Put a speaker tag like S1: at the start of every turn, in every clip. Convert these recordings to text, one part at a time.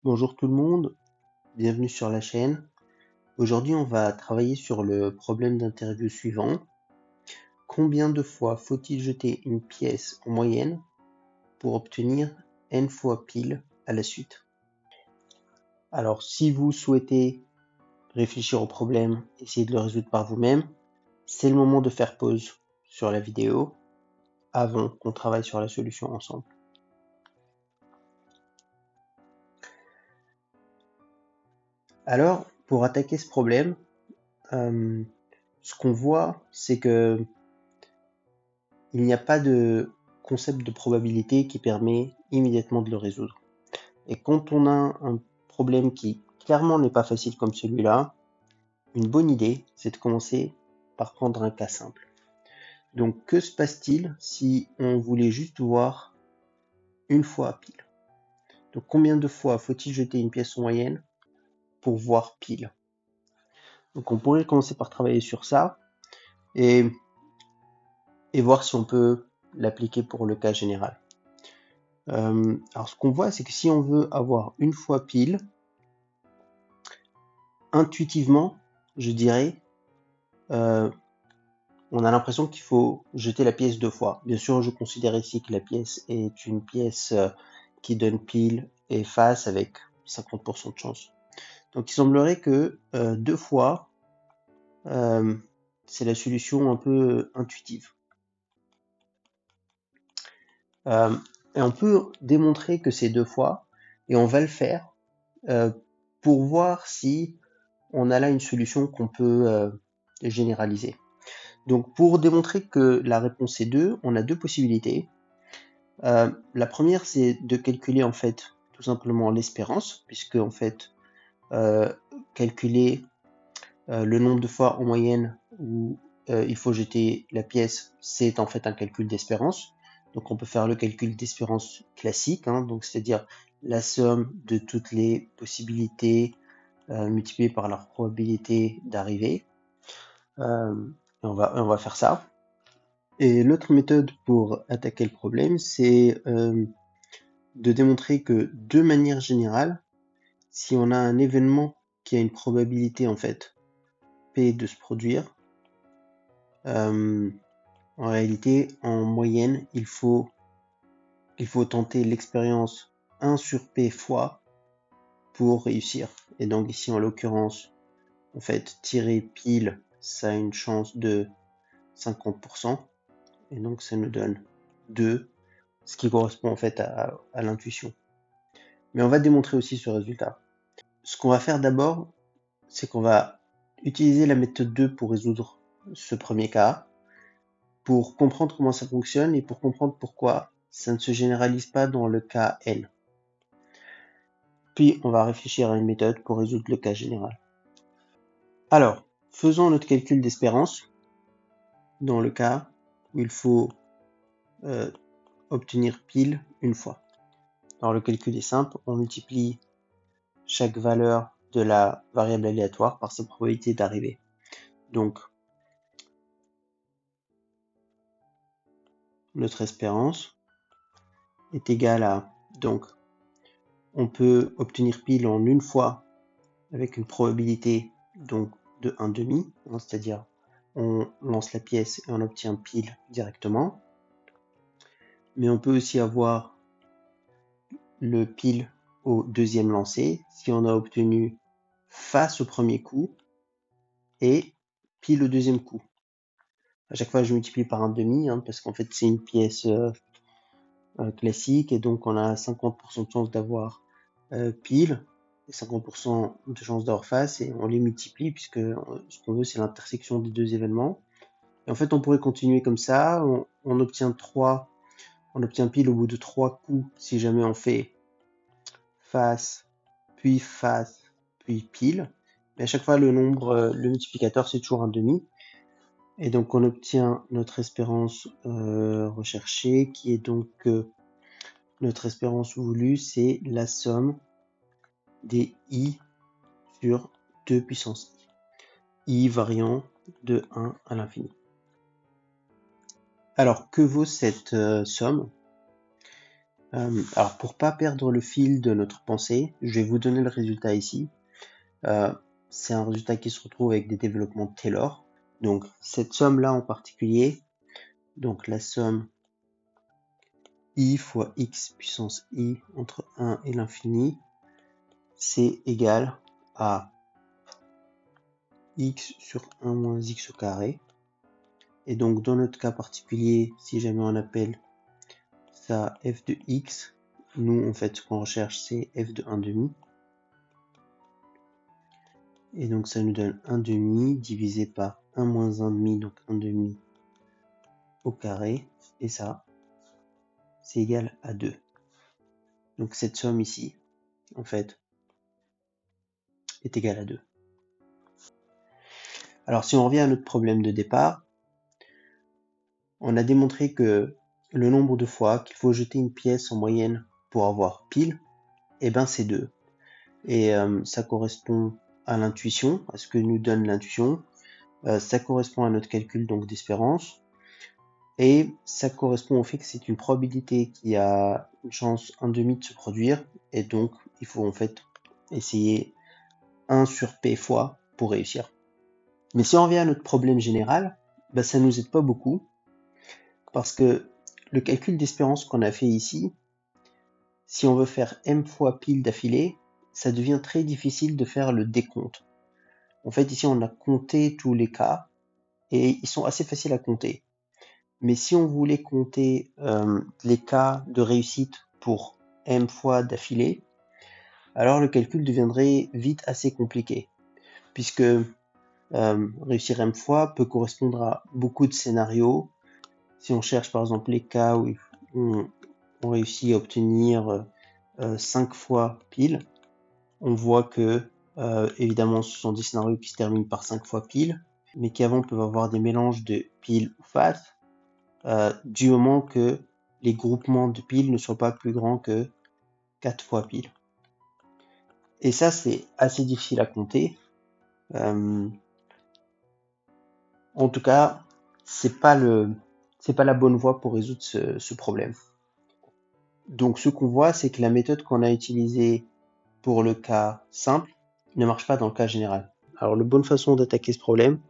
S1: Bonjour tout le monde, bienvenue sur la chaîne. Aujourd'hui, on va travailler sur le problème d'interview suivant. Combien de fois faut-il jeter une pièce en moyenne pour obtenir n fois pile à la suite? Alors, si vous souhaitez réfléchir au problème, essayer de le résoudre par vous-même, c'est le moment de faire pause sur la vidéo avant qu'on travaille sur la solution ensemble. Alors, pour attaquer ce problème, ce qu'on voit, c'est que il n'y a pas de concept de probabilité qui permet immédiatement de le résoudre. Et quand on a un problème qui clairement n'est pas facile comme celui-là, une bonne idée, c'est de commencer par prendre un cas simple. Donc, que se passe-t-il si on voulait juste voir une fois pile? Donc, combien de fois faut-il jeter une pièce en moyenne pour voir pile? Donc, on pourrait commencer par travailler sur ça et voir si on peut l'appliquer pour le cas général. Alors ce qu'on voit, c'est que si on veut avoir une fois pile, intuitivement, je dirais, on a l'impression qu'il faut jeter la pièce deux fois. Bien sûr, je considère ici que la pièce est une pièce qui donne pile et face avec 50% de chance. Donc il semblerait que deux fois, c'est la solution un peu intuitive. Et on peut démontrer que c'est deux fois, et on va le faire pour voir si on a là une solution qu'on peut généraliser. Donc pour démontrer que la réponse est 2, on a deux possibilités. La première, c'est de calculer en fait tout simplement l'espérance, puisque en fait calculer le nombre de fois en moyenne où il faut jeter la pièce, c'est en fait un calcul d'espérance. Donc on peut faire le calcul d'espérance classique, donc c'est-à-dire la somme de toutes les possibilités multipliées par leur probabilité d'arriver. On va faire ça. Et l'autre méthode pour attaquer le problème, c'est de démontrer que de manière générale, si on a un événement qui a une probabilité en fait P de se produire, en réalité, en moyenne, il faut tenter l'expérience 1 sur P fois pour réussir. Et donc ici, en l'occurrence, en fait, tirer pile, ça a une chance de 50%. Et donc ça nous donne 2, ce qui correspond en fait à l'intuition. Mais on va démontrer aussi ce résultat. Ce qu'on va faire d'abord, c'est qu'on va utiliser la méthode 2 pour résoudre ce premier cas, pour comprendre comment ça fonctionne et pour comprendre pourquoi ça ne se généralise pas dans le cas N. Puis on va réfléchir à une méthode pour résoudre le cas général. Alors, faisons notre calcul d'espérance dans le cas où il faut obtenir pile une fois. Alors le calcul est simple, on multiplie chaque valeur de la variable aléatoire par sa probabilité d'arrivée. Donc, notre espérance est égale à, donc, on peut obtenir pile en une fois avec une probabilité donc de 1/2, c'est-à-dire on lance la pièce et on obtient pile directement. Mais on peut aussi avoir le pile au deuxième lancer si on a obtenu face au premier coup et pile au deuxième coup. À chaque fois, je multiplie par 1/2 parce qu'en fait, c'est une pièce classique et donc on a 50% de chance d'avoir pile et 50% de chance d'avoir face et on les multiplie puisque ce qu'on veut, c'est l'intersection des deux événements. Et en fait, on pourrait continuer comme ça. On obtient pile au bout de 3 coups si jamais on fait face, puis pile. Mais à chaque fois, le multiplicateur, c'est toujours 1/2. Et donc, on obtient notre espérance recherchée, qui est donc notre espérance voulue, c'est la somme des i sur 2 puissance i variant de 1 à l'infini. Alors, que vaut cette somme? Alors pour pas perdre le fil de notre pensée, je vais vous donner le résultat ici. C'est un résultat qui se retrouve avec des développements de Taylor. Donc cette somme-là en particulier, donc la somme i fois x puissance i entre 1 et l'infini, c'est égal à x sur 1 moins x au carré. Et donc dans notre cas particulier, si jamais on appelle ça f de x, nous en fait ce qu'on recherche c'est f de 1 demi. Et donc ça nous donne 1 demi divisé par 1 moins 1 demi, donc 1 demi au carré. Et ça, c'est égal à 2. Donc cette somme ici, en fait, est égale à 2. Alors si on revient à notre problème de départ, on a démontré que le nombre de fois qu'il faut jeter une pièce en moyenne pour avoir pile, eh ben c'est 2. Et ça correspond à l'intuition, à ce que nous donne l'intuition. Ça correspond à notre calcul donc d'espérance. Et ça correspond au fait que c'est une probabilité qui a une chance 1/2 de se produire. Et donc il faut en fait essayer 1 sur p fois pour réussir. Mais si on revient à notre problème général, bah, ça nous aide pas beaucoup. Parce que le calcul d'espérance qu'on a fait ici, si on veut faire m fois pile d'affilée, ça devient très difficile de faire le décompte. En fait, ici, on a compté tous les cas, et ils sont assez faciles à compter. Mais si on voulait compter les cas de réussite pour m fois d'affilée, alors le calcul deviendrait vite assez compliqué, puisque réussir m fois peut correspondre à beaucoup de scénarios. Si on cherche par exemple les cas où on réussit à obtenir 5 fois pile, on voit que évidemment ce sont des scénarios qui se terminent par 5 fois pile, mais qui avant peuvent avoir des mélanges de pile ou face, du moment que les groupements de piles ne soient pas plus grands que 4 fois pile. Et ça c'est assez difficile à compter. En tout cas, c'est pas la bonne voie pour résoudre ce problème. Donc ce qu'on voit, c'est que la méthode qu'on a utilisée pour le cas simple ne marche pas dans le cas général. Alors la bonne façon d'attaquer ce problème,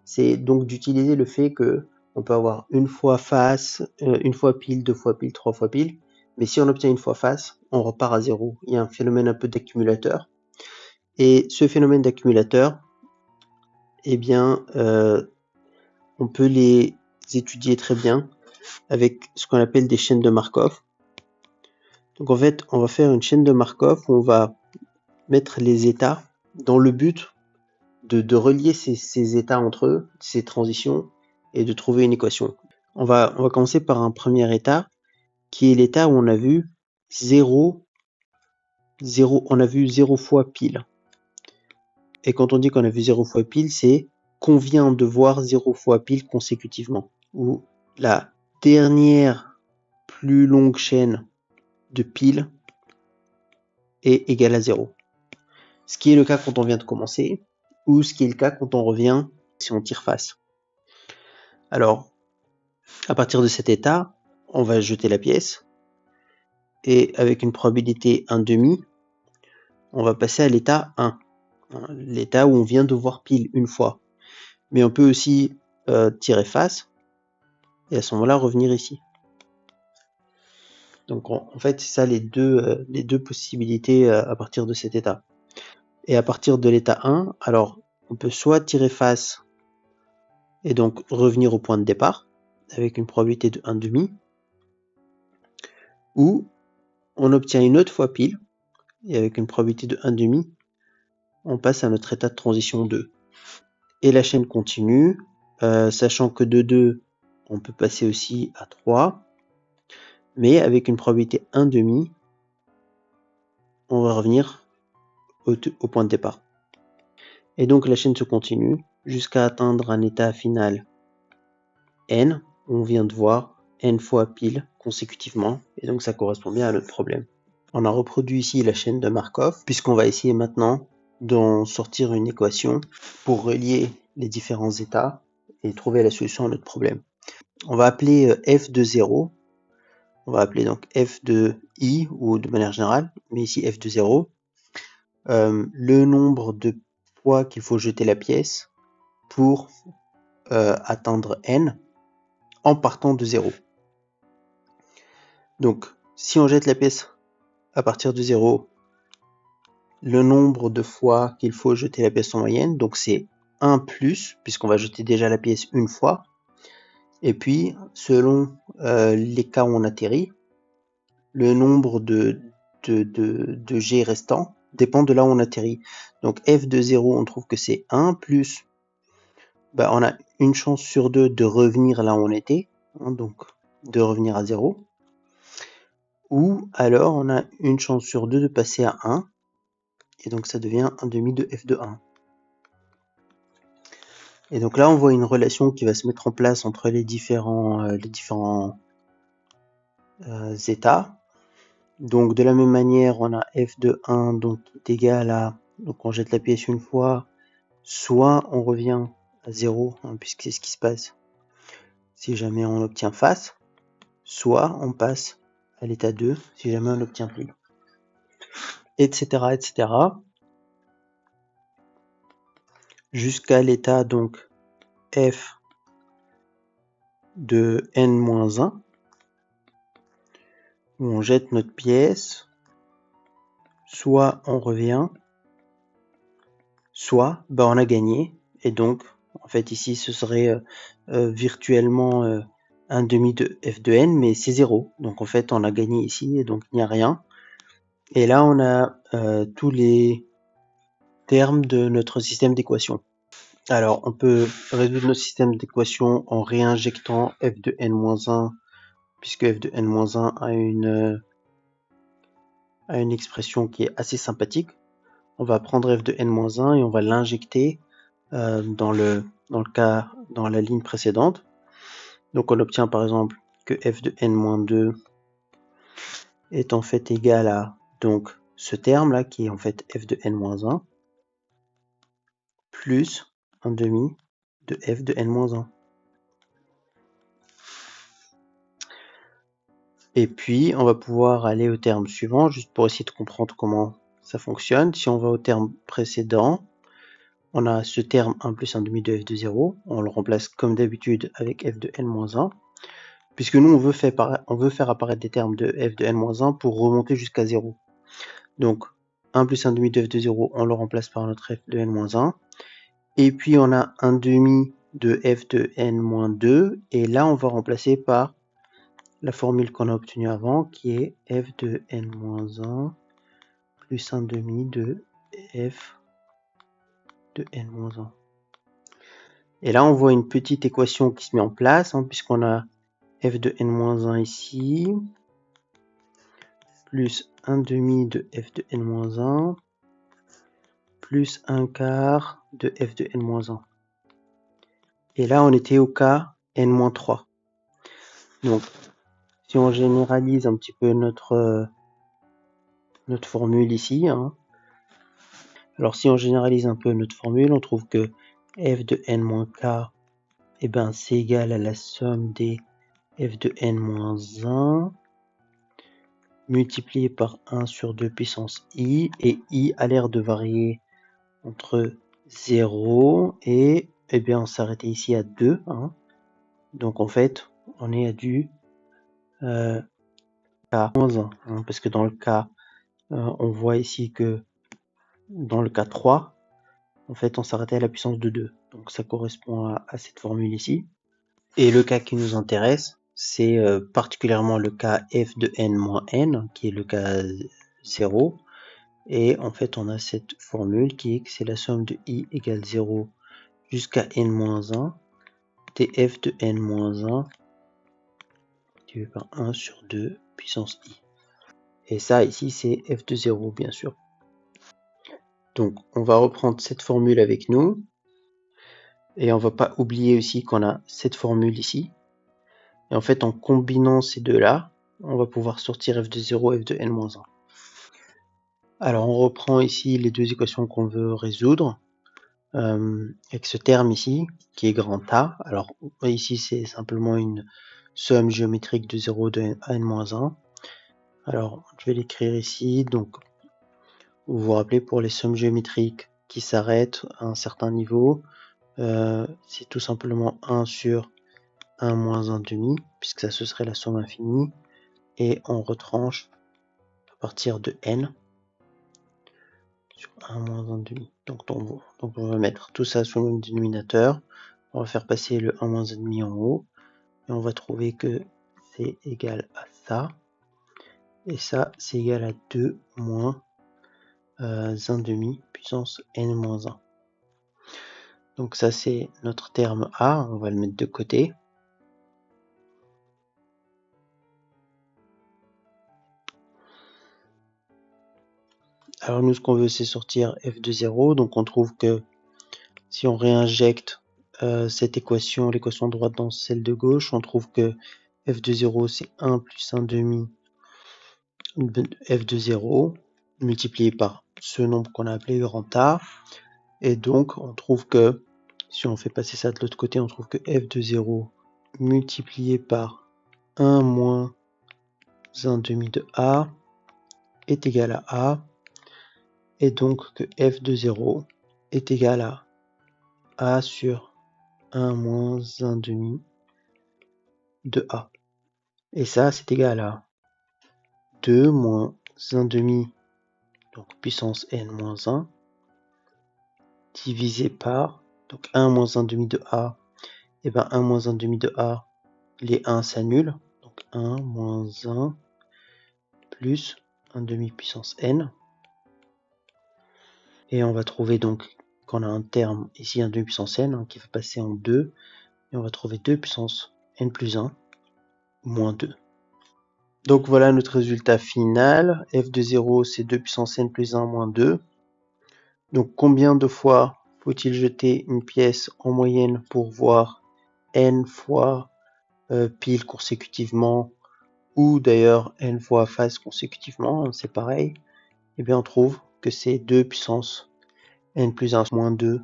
S1: c'est donc d'utiliser le fait que on peut avoir une fois face, une fois pile, 2 fois pile, 3 fois pile, mais si on obtient une fois face, on repart à 0. Il y a un phénomène un peu d'accumulateur. Et ce phénomène d'accumulateur, eh bien, on peut les étudier très bien avec ce qu'on appelle des chaînes de Markov. Donc en fait, on va faire une chaîne de Markov où on va mettre les états dans le but de relier ces états entre eux, ces transitions, et de trouver une équation. On va commencer par un premier état, qui est l'état où on a vu 0 fois pile. Et quand on dit qu'on a vu 0 fois pile, c'est qu'on vient de voir 0 fois pile consécutivement. Ou la dernière plus longue chaîne de pile est égale à 0. Ce qui est le cas quand on vient de commencer, ou ce qui est le cas quand on revient si on tire face. Alors, à partir de cet état, on va jeter la pièce, et avec une probabilité 1/2, on va passer à l'état 1, l'état où on vient de voir pile une fois. Mais on peut aussi tirer face, et à ce moment-là revenir ici. Donc en fait, c'est ça les deux possibilités à partir de cet état. Et à partir de l'état 1, alors on peut soit tirer face et donc revenir au point de départ avec une probabilité de 1/2, ou on obtient une autre fois pile et avec une probabilité de 1/2, on passe à notre état de transition 2. Et la chaîne continue, sachant que de 2, on peut passer aussi à 3, mais avec une probabilité 1/2, on va revenir au point de départ. Et donc la chaîne se continue jusqu'à atteindre un état final n, on vient de voir n fois pile consécutivement, et donc ça correspond bien à notre problème. On a reproduit ici la chaîne de Markov, puisqu'on va essayer maintenant d'en sortir une équation pour relier les différents états et trouver la solution à notre problème. On va appeler f de 0 on va appeler donc f de i, ou de manière générale, mais ici f de 0, le nombre de fois qu'il faut jeter la pièce pour atteindre n en partant de 0. Donc, si on jette la pièce à partir de 0, le nombre de fois qu'il faut jeter la pièce en moyenne, donc c'est 1 plus, puisqu'on va jeter déjà la pièce une fois, et puis selon les cas où on atterrit, le nombre de G restants dépend de là où on atterrit. Donc f de 0, on trouve que c'est 1 plus, on a une chance sur 2 de revenir là où on était, hein, donc de revenir à 0. Ou alors on a une chance sur 2 de passer à 1, et donc ça devient 1 demi de f de 1. Et donc là on voit une relation qui va se mettre en place entre les différents états. Donc de la même manière, on a f de 1 donc, qui est égal à, donc on jette la pièce une fois, soit on revient à 0, hein, puisque c'est ce qui se passe si jamais on obtient face, soit on passe à l'état 2 si jamais on n'obtient plus, etc., etc., jusqu'à l'état donc f de n-1, où on jette notre pièce, soit on revient, soit on a gagné, et donc en fait ici ce serait virtuellement un demi de f de n, mais c'est 0, donc en fait on a gagné ici, et donc il n'y a rien. Et là on a tous les termes de notre système d'équation. Alors on peut résoudre notre système d'équation en réinjectant f de n-1, puisque f de n-1 a une expression qui est assez sympathique. On va prendre f de n-1 et on va l'injecter dans la ligne précédente. Donc on obtient par exemple que f de n-2 est en fait égal à donc ce terme là qui est en fait f de n-1 plus 1 demi de f de n-1. Et puis on va pouvoir aller au terme suivant juste pour essayer de comprendre comment ça fonctionne. Si on va au terme précédent, on a ce terme 1 plus 1 demi de f de 0, on le remplace comme d'habitude avec f de n-1, puisque nous on veut faire apparaître des termes de f de n-1 pour remonter jusqu'à 0. Donc 1 plus 1 demi de f de 0, on le remplace par notre f de n-1, et puis on a 1 demi de f de n-2, et là on va remplacer par la formule qu'on a obtenue avant, qui est f de n-1 plus 1 demi de f de n-1. Et là, on voit une petite équation qui se met en place, hein, puisqu'on a f de n-1 ici, plus 1 demi de f de n-1, plus 1 quart de f de n-1. Et là, on était au cas n-3. Donc, si on généralise un petit peu notre formule ici, hein, alors si on généralise un peu notre formule, on trouve que f de n-k, c'est égal à la somme des f de n-1 multiplié par 1 sur 2 puissance i, et i a l'air de varier entre 0 et on s'arrêtait ici à 2. Hein. Donc en fait, on est à du k-1, hein, parce que dans le cas, on voit ici que dans le cas 3, en fait, on s'arrêtait à la puissance de 2. Donc ça correspond à cette formule ici. Et le cas qui nous intéresse, c'est particulièrement le cas f de n-n, qui est le cas 0. Et en fait, on a cette formule qui est que c'est la somme de i égale 0 jusqu'à n-1 df de n-1 divisé par 1 sur 2 puissance i. Et ça, ici, c'est f de 0, bien sûr. Donc, on va reprendre cette formule avec nous. Et on ne va pas oublier aussi qu'on a cette formule ici. Et en fait, en combinant ces deux-là, on va pouvoir sortir f de 0 et f de n-1. Alors, on reprend ici les deux équations qu'on veut résoudre. Avec ce terme ici, qui est grand A. Alors, ici, c'est simplement une somme géométrique de 0 de à n-1. Alors, je vais l'écrire ici. Donc, vous vous rappelez, pour les sommes géométriques qui s'arrêtent à un certain niveau, c'est tout simplement 1 sur 1 moins 1 demi, puisque ça ce serait la somme infinie, et on retranche à partir de n sur 1 moins 1 demi. Donc on va mettre tout ça sous le même dénominateur, on va faire passer le 1 moins 1 demi en haut, et on va trouver que c'est égal à ça, et ça c'est égal à 2 moins 1 demi puissance n moins 1. Donc ça c'est notre terme A, on va le mettre de côté. Alors nous ce qu'on veut c'est sortir f de 0, donc on trouve que si on réinjecte cette équation, l'équation de droite dans celle de gauche, on trouve que f de 0 c'est 1 plus 1 demi f de 0 multiplié par ce nombre qu'on a appelé grand A, et donc on trouve que si on fait passer ça de l'autre côté, on trouve que f de 0 multiplié par 1 moins 1 demi de A est égal à A, et donc que f de 0 est égal à A sur 1 moins 1 demi de A. Et ça, c'est égal à 2 moins 1 demi, donc puissance n moins 1, divisé par, donc 1 moins 1 demi de A, et bien 1 moins 1 demi de A, les 1 s'annulent, donc 1 moins 1 plus 1 demi puissance n. Et on va trouver donc qu'on a un terme ici, 1 demi puissance n, hein, qui va passer en 2, et on va trouver 2 puissance n plus 1, moins 2. Donc voilà notre résultat final. F de 0, c'est 2 puissance n plus 1 moins 2. Donc combien de fois faut-il jeter une pièce en moyenne pour voir n fois pile consécutivement, ou d'ailleurs n fois face consécutivement, c'est pareil. Et bien on trouve que c'est 2 puissance n plus 1 moins 2.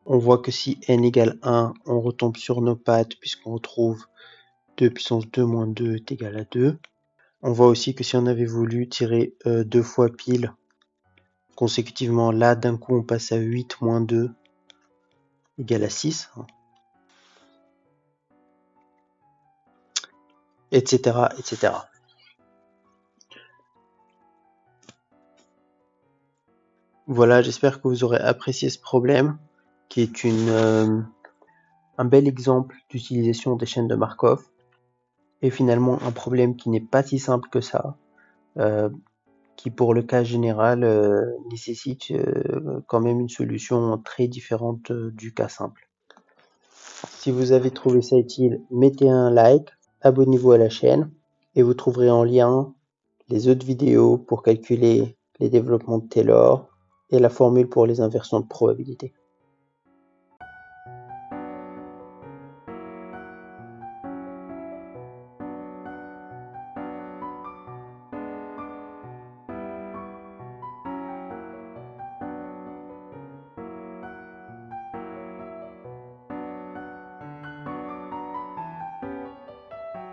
S1: On voit que si n égale 1, on retombe sur nos pattes puisqu'on retrouve 2 puissance 2 moins 2 est égal à 2. On voit aussi que si on avait voulu tirer 2 fois pile consécutivement, là d'un coup on passe à 8 moins 2 égale à 6, etc., etc. Voilà, j'espère que vous aurez apprécié ce problème, qui est un bel exemple d'utilisation des chaînes de Markov, et finalement un problème qui n'est pas si simple que ça, qui pour le cas général nécessite quand même une solution très différente du cas simple. Si vous avez trouvé ça utile, mettez un like, abonnez-vous à la chaîne, et vous trouverez en lien les autres vidéos pour calculer les développements de Taylor et la formule pour les inversions de probabilité.